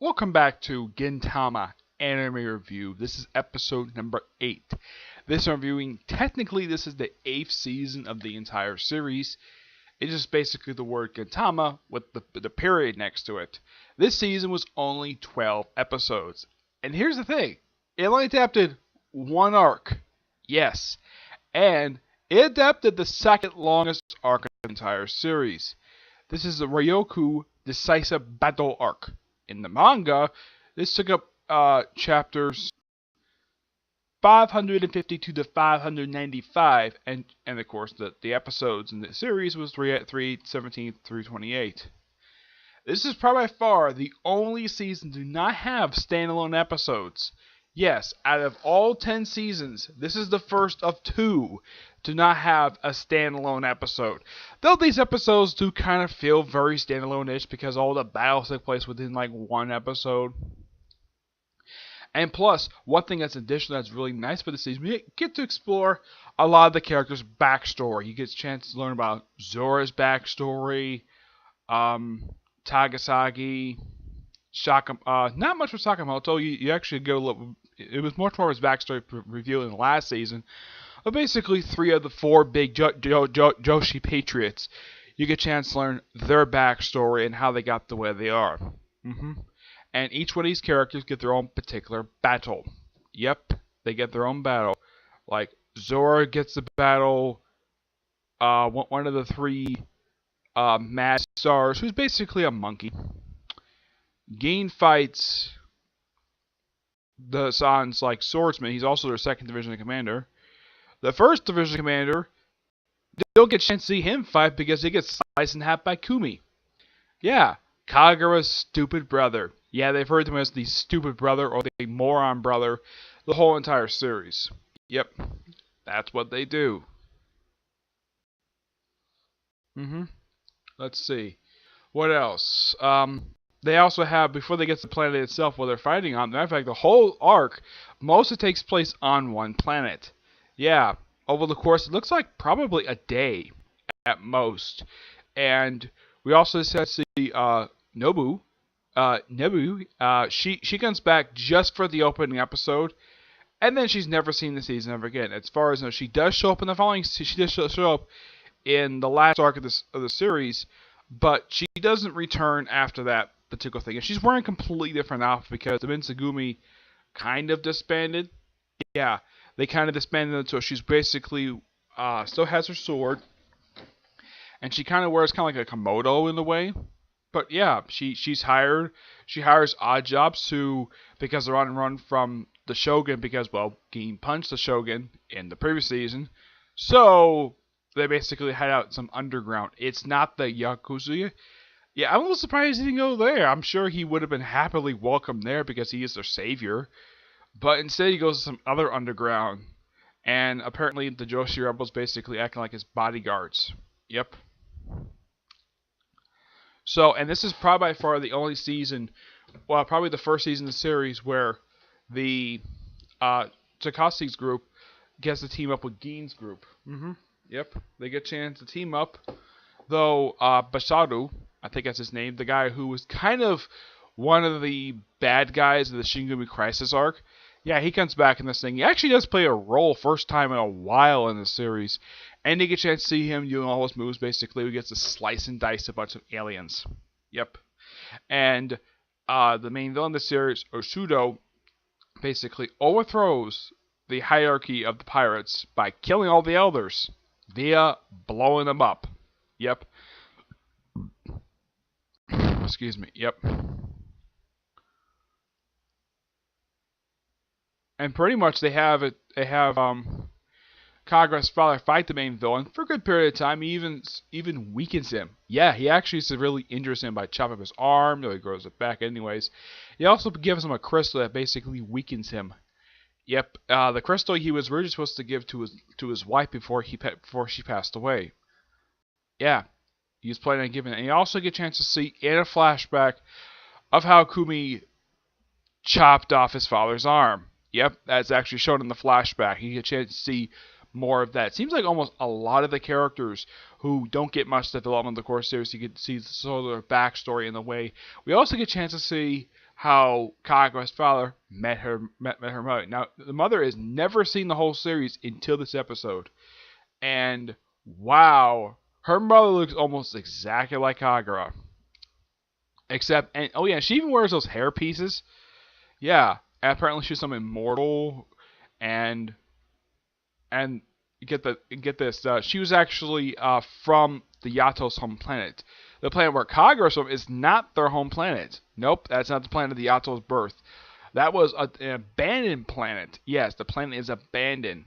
Welcome back to Gintama Anime Review. This is episode number 8. This reviewing, technically this is the 8th season of the entire series. It's just basically the word Gintama with the period next to it. This season was only 12 episodes. And here's the thing, it only adapted one arc. Yes. And it adapted the second longest arc of the entire series. This is the Ryoku Decisive Battle arc. In the manga, this took up chapters 552 to 595, and of course the episodes in the series was 317 through 28. This is probably by far the only season to not have standalone episodes. Yes, out of all 10 seasons, this is the first of 2 to not have a standalone episode. Though these episodes do kind of feel very standalone-ish because all the battles take place within like one episode. And plus, one thing that's additional that's really nice for the season, we get to explore a lot of the characters' backstory. You get a chance to learn about Zora's backstory, Tagasagi, not much for Sakamoto. You actually go look. It was more towards his backstory revealed in the last season. But basically, 3 of the 4 big Joshi Patriots, you get a chance to learn their backstory and how they got the way they are. And each one of these characters get their own particular battle. Yep, they get their own battle. Like, Zora gets the battle, one of the 3 Mad Stars, who's basically a monkey. Gin fights the San's like swordsman. He's also their 2nd division commander. The 1st division commander, they don't get a chance to see him fight because he gets sliced in half by Kumi. Yeah, Kagura's stupid brother. Yeah, they've heard him as the stupid brother or the moron brother the whole entire series. Yep, that's what they do. Let's see. What else? They also have, before they get to the planet itself where they're fighting on, matter of fact, the whole arc, most of it takes place on one planet. Yeah, over the course, it looks like probably a day at most. And we also see Nebu. She comes back just for the opening episode, and then she's never seen the season ever again. As far as I know, she does show up in the following. She does show up in the last arc of the series, but she doesn't return after that particular thing. And she's wearing a completely different outfit because the Mitsugumi kind of disbanded. Yeah, they kind of disbanded until she's basically still has her sword, and she kind of wears kind of like a komodo in a way. But yeah, she's hired. She hires odd jobs to, because they're on the run from the Shogun because, well, Gin punched the Shogun in the previous season. So they basically head out some underground. It's not the Yakuza. Yeah, I'm a little surprised he didn't go there. I'm sure he would have been happily welcomed there because he is their savior. But instead he goes to some other underground. And apparently the Joshi rebels basically acting like his bodyguards. Yep. So, and this is probably by far the only season, well, probably the first season of the series where the Takashi's group gets to team up with Gin's group. Yep, they get a chance to team up. Though Basharu, I think that's his name, the guy who was kind of one of the bad guys of the Shingumi Crisis arc. Yeah, he comes back in this thing. He actually does play a role first time in a while in the series. And you get a chance to see him doing all his moves, basically. He gets to slice and dice a bunch of aliens. Yep. And the main villain of the series, Oshudo, basically overthrows the hierarchy of the pirates by killing all the elders via blowing them up. Yep. Excuse me. Yep. And pretty much they have Kagura's father fight the main villain for a good period of time. He even weakens him. Yeah, he actually severely injures him by chopping up his arm, though he grows it back anyways. He also gives him a crystal that basically weakens him. Yep, the crystal he was originally supposed to give to his wife before she passed away. Yeah, he was planning on giving it. And you also get a chance to see in a flashback of how Kumi chopped off his father's arm. Yep, that's actually shown in the flashback. You get a chance to see more of that. It seems like almost a lot of the characters who don't get much development in the core series, you get to see sort of their backstory in the way. We also get a chance to see how Kagura's father met her mother. Now, the mother is never seen the whole series until this episode. And wow, her mother looks almost exactly like Kagura. Except, and oh yeah, she even wears those hair pieces. Yeah, and apparently she's some immortal, and get this. She was actually from the Yato's home planet. The planet where Kagura's from is not their home planet. Nope, that's not the planet of the Yato's birth. That was an abandoned planet. Yes, the planet is abandoned,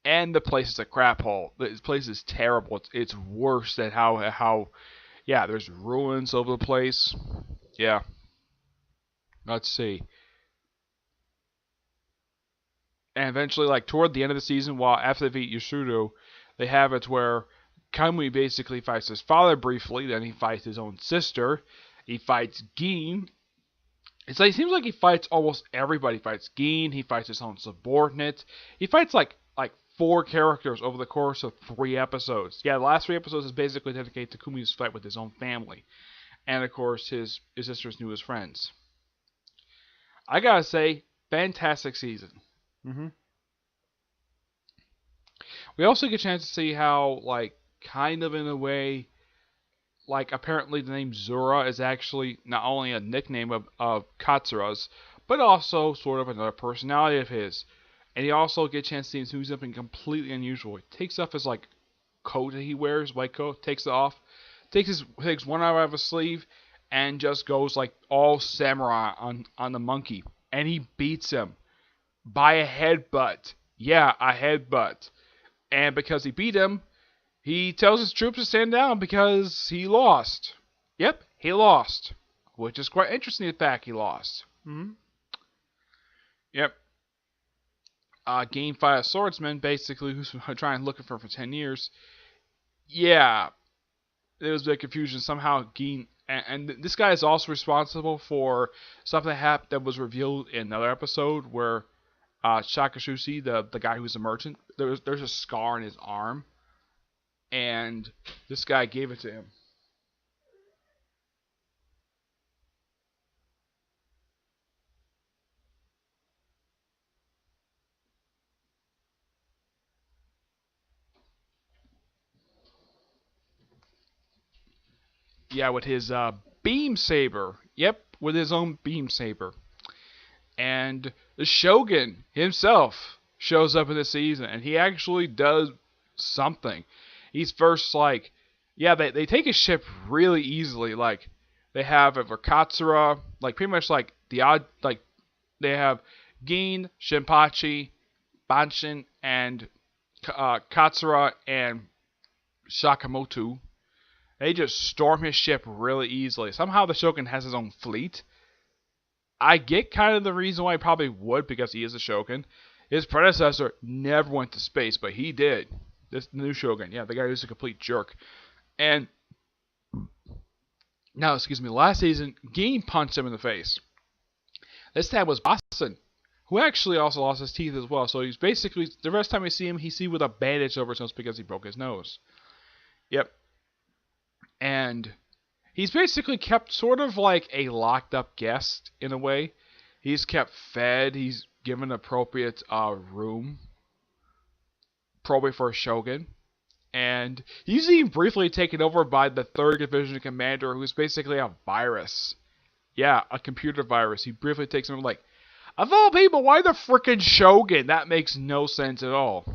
and the place is a crap hole. This place is terrible. It's worse than how yeah. There's ruins over the place. Yeah. Let's see. And eventually, like toward the end of the season, while after they defeat Yasudo, they have it where Kamui basically fights his father briefly, then he fights his own sister, he fights Gin. It's like it seems like he fights almost everybody. He fights Gin, he fights his own subordinate, he fights like 4 characters over the course of 3 episodes. Yeah, the last 3 episodes is basically dedicated to Kumi's fight with his own family, and of course his sister's newest friends. I gotta say, fantastic season. We also get a chance to see how, like, kind of in a way, like, apparently the name Zura is actually not only a nickname of Katsura's, but also sort of another personality of his. And you also get a chance to see him do something completely unusual. He takes off his, like, coat that he wears, white coat, takes it off, takes one out of his sleeve, and just goes, like, all samurai on the monkey. And he beats him by a headbutt. Yeah, a headbutt. And because he beat him, he tells his troops to stand down because he lost. Yep, he lost. Which is quite interesting, the fact he lost. Yep. Game 5 swordsman, basically, who's been trying looking for 10 years. Yeah, there was a bit of confusion. Somehow, Gin, and this guy is also responsible for something that was revealed in another episode where Shakashushi, the guy who's a merchant, there's a scar on his arm, and this guy gave it to him. Yeah, with his beam saber. Yep, with his own beam saber. And the Shogun himself shows up in the season, and he actually does something. He's first like, yeah, they take his ship really easily. Like, they have a Katsura, like pretty much like the odd, like they have Gin, Shinpachi, Banshin, and Katsura and Sakamoto. They just storm his ship really easily. Somehow the Shogun has his own fleet. I get kind of the reason why he probably would, because he is a Shogun. His predecessor never went to space, but he did. This new Shogun, yeah, the guy who's a complete jerk. And now, last season, Gin punched him in the face. This time was Boston, who actually also lost his teeth as well. So he's basically, the rest time we see him, he's with a bandage over his nose because he broke his nose. Yep. And he's basically kept sort of like a locked up guest in a way. He's kept fed. He's given appropriate room, probably for a Shogun. And he's even briefly taken over by the 3rd Division Commander, who's basically a virus. Yeah, a computer virus. He briefly takes him like, of all people, why the frickin' Shogun? That makes no sense at all.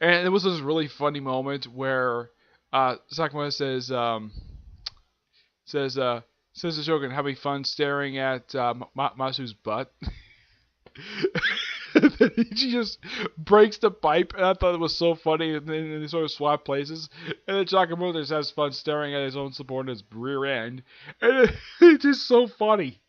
And it was this really funny moment where Sakamoto says the Shogun having fun staring at Masu's butt. Then he just breaks the pipe, and I thought it was so funny, and then they sort of swap places, and then Sakamoto just has fun staring at his own subordinate's rear end, and it's just so funny.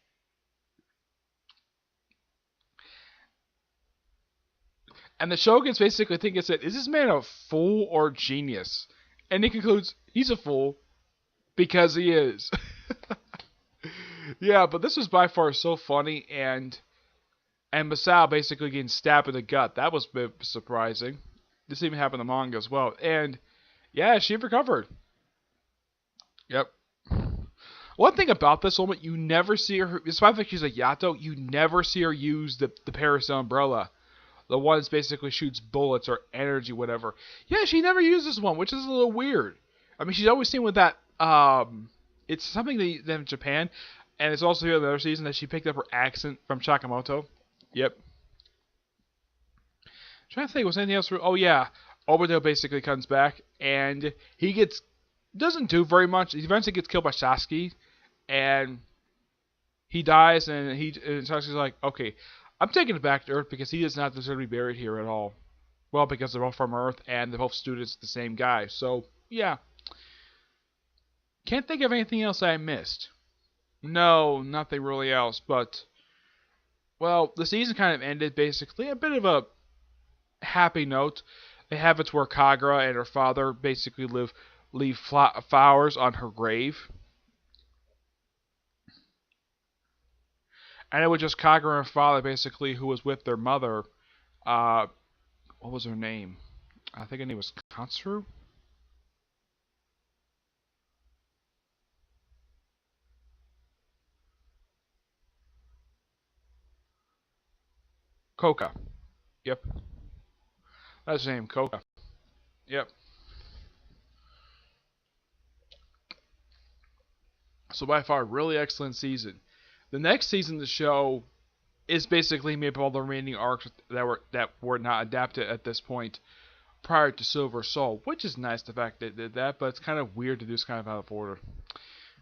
And the Shogun's basically thinking, is this man a fool or genius? And he concludes, he's a fool, because he is. Yeah, but this was by far so funny, and Masao basically getting stabbed in the gut. That was a bit surprising. This even happened in the manga as well. And yeah, she recovered. Yep. One thing about this woman, you never see her, despite the fact she's a Yato, you never see her use the Paris umbrella. The one that basically shoots bullets or energy, whatever. Yeah, she never uses one, which is a little weird. I mean, she's always seen with that, it's something they in Japan, and it's also here in the other season that she picked up her accent from Sakamoto. Yep. Trying to think, was anything else? Oh yeah, Obito basically comes back and he doesn't do very much. He eventually gets killed by Sasuke, and he dies. And Sasuke's like, okay, I'm taking it back to Earth because he does not deserve to be buried here at all. Well, because they're both from Earth and they're both students of the same guy. So yeah, can't think of anything else I missed. No, nothing really else. But well, the season kind of ended basically a bit of a happy note. They have it where Kagura and her father basically leave flowers on her grave, and it was just Kagura and her father basically who was with their mother. Uh, what was her name? I think her name was Katsuru. Koka. Yep, that's her name, Koka. Yep. So by far, really excellent season. The next season of the show is basically made up of all the remaining arcs that were not adapted at this point prior to Silver Soul, which is nice the fact they did that, but it's kind of weird to do this kind of out of order.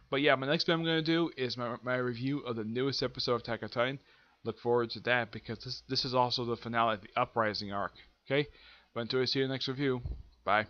But yeah, my next bit I'm going to do is my review of the newest episode of Attack on Titan. Look forward to that because this is also the finale of the Uprising arc. Okay? But until I see you in the next review, bye.